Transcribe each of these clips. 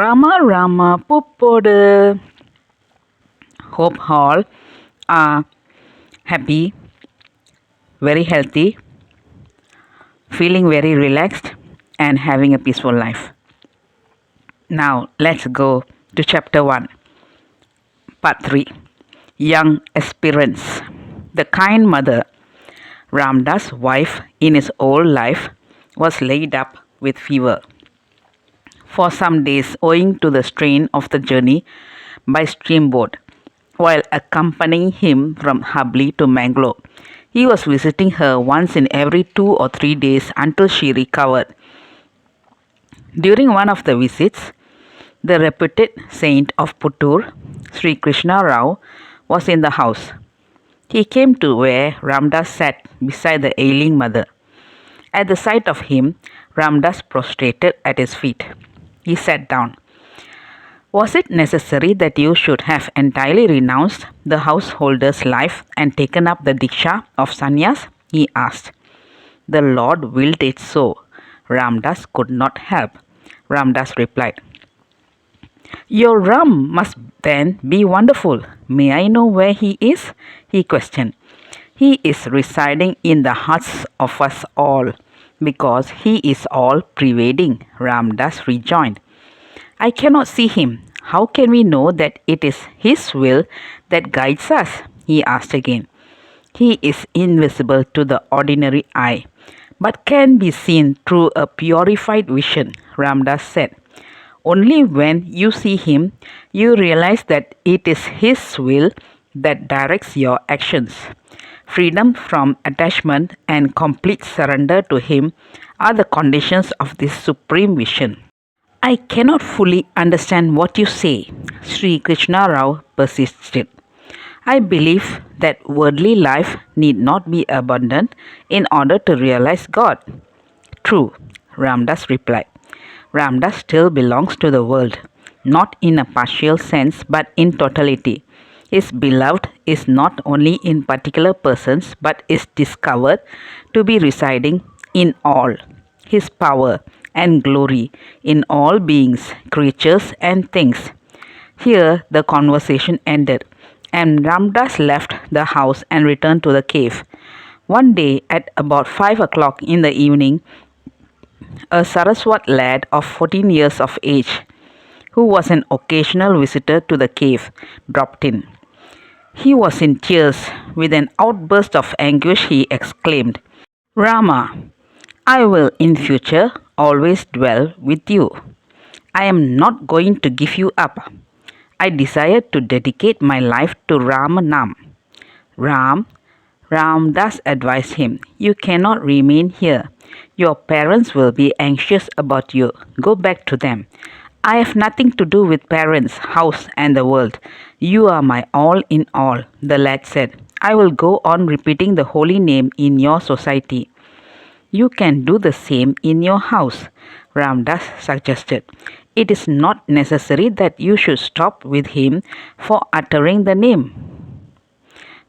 Rama Rama Puppodu. Hope all are happy, very healthy, feeling very relaxed, and having a peaceful life. Now let's go to chapter 1, part 3, Young Aspirants. The kind mother. Ramdas' wife in his old life was laid up with fever. For some days, owing to the strain of the journey by steamboat, while accompanying him from Hubli to Mangalore, he was visiting her once in every 2 or 3 days until she recovered. During one of the visits, the reputed saint of Puttur, Sri Krishna Rao, was in the house. He came to where Ramdas sat beside the ailing mother. At the sight of him, Ramdas prostrated at his feet. He sat down. Was it necessary that you should have entirely renounced the householder's life and taken up the diksha of sannyas? He asked. The Lord willed it so. Ramdas could not help. Ramdas replied. Your Ram must then be wonderful. May I know where he is? He questioned. He is residing in the hearts of us all, because he is all-pervading, Ramdas rejoined. I cannot see him. How can we know that it is his will that guides us? He asked again. He is invisible to the ordinary eye, but can be seen through a purified vision, Ramdas said. Only when you see him, you realize that it is his will that directs your actions. Freedom from attachment and complete surrender to him are the conditions of this supreme vision. I cannot fully understand what you say, Sri Krishna Rao persisted. I believe that worldly life need not be abundant in order to realize God. True, Ramdas replied. Ramdas still belongs to the world, not in a partial sense but in totality. His beloved is not only in particular persons but is discovered to be residing in all. His power and glory in all beings, creatures and things. Here the conversation ended, and Ramdas left the house and returned to the cave. One day at about 5 o'clock in the evening, a Saraswat lad of 14 years of age, who was an occasional visitor to the cave, dropped in. He was in tears. With an outburst of anguish, he exclaimed, Rama, I will in future always dwell with you. I am not going to give you up. I desire to dedicate my life to Ramanam. Ramdas advised him, you cannot remain here. Your parents will be anxious about you. Go back to them. I have nothing to do with parents, house, and the world. You are my all in all, the lad said. I will go on repeating the holy name in your society. You can do the same in your house, Ramdas suggested. It is not necessary that you should stop with him for uttering the name.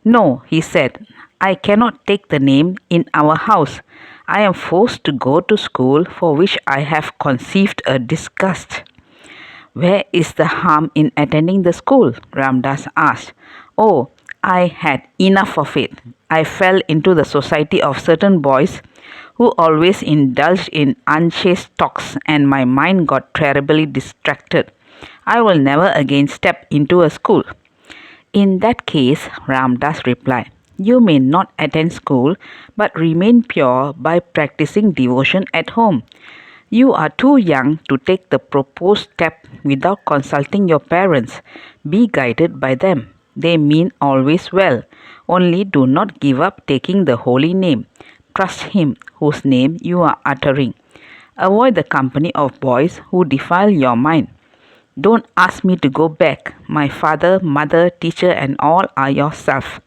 No, he said, I cannot take the name in our house. I am forced to go to school for which I have conceived a disgust. Where is the harm in attending the school? Ramdas asked. Oh, I had enough of it. I fell into the society of certain boys who always indulged in unchaste talks, and my mind got terribly distracted. I will never again step into a school. In that case, Ramdas replied, you may not attend school, but remain pure by practicing devotion at home. You are too young to take the proposed step without consulting your parents. Be guided by them. They mean always well. Only do not give up taking the holy name. Trust him whose name you are uttering. Avoid the company of boys who defile your mind. Don't ask me to go back. My father, mother, teacher and all are yourself.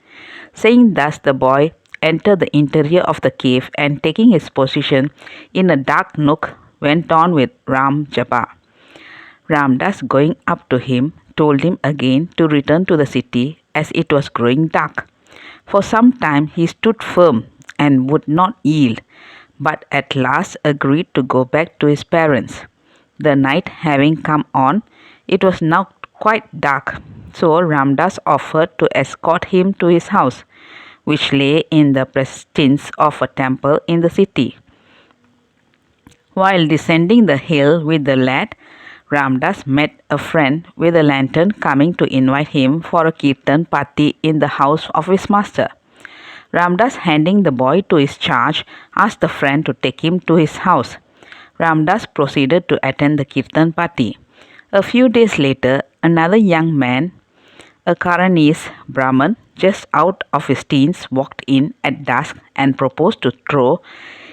Saying thus, the boy entered the interior of the cave and taking his position in a dark nook, went on with Ram Japa. Ramdas, going up to him, told him again to return to the city as it was growing dark. For some time he stood firm and would not yield, but at last agreed to go back to his parents. The night having come on, it was now quite dark, so Ramdas offered to escort him to his house, which lay in the precincts of a temple in the city. While descending the hill with the lad, Ramdas met a friend with a lantern coming to invite him for a kirtan party in the house of his master. Ramdas, handing the boy to his charge, asked the friend to take him to his house. Ramdas proceeded to attend the kirtan party. A few days later, another young man, a Karanese Brahman, just out of his teens, walked in at dusk and proposed to throw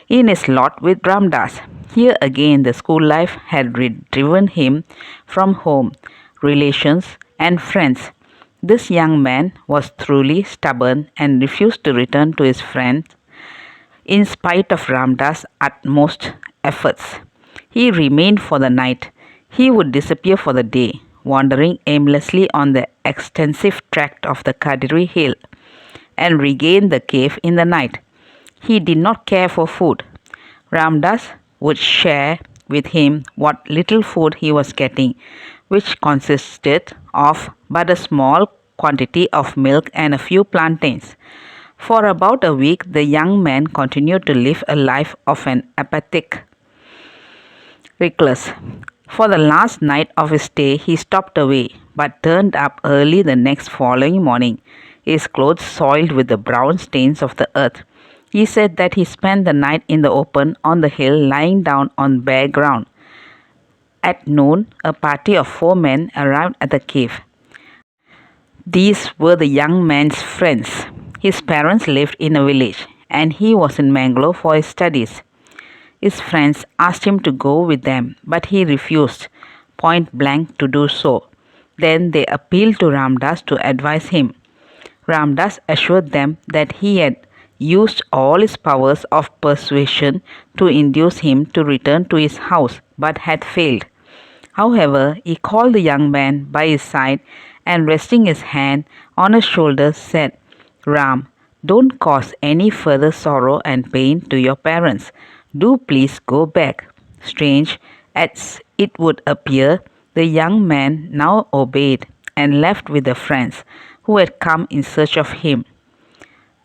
in his lot with Ramdas. Here again, the school life had driven him from home, relations, and friends. This young man was truly stubborn and refused to return to his friends in spite of Ramdas' utmost efforts. He remained for the night. He would disappear for the day, wandering aimlessly on the extensive tract of the Kadiri hill, and regain the cave in the night. He did not care for food. Ramdas would share with him what little food he was getting, which consisted of but a small quantity of milk and a few plantains. For about a week, the young man continued to live a life of an apathetic recluse. For the last night of his stay, he stopped away, but turned up early the next following morning, his clothes soiled with the brown stains of the earth. He said that he spent the night in the open on the hill, lying down on bare ground. At noon, a party of 4 men arrived at the cave. These were the young man's friends. His parents lived in a village, and he was in Mangalore for his studies. His friends asked him to go with them, but he refused, point blank, to do so. Then they appealed to Ramdas to advise him. Ramdas assured them that he had used all his powers of persuasion to induce him to return to his house, but had failed. However, he called the young man by his side and, resting his hand on his shoulder, said, "Ram, don't cause any further sorrow and pain to your parents. Do please go back." Strange as it would appear, the young man now obeyed and left with the friends who had come in search of him.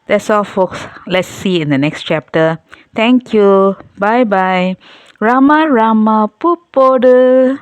That's all, folks. Let's see in the next chapter. Thank you. Bye bye. Rama Rama Pupodu.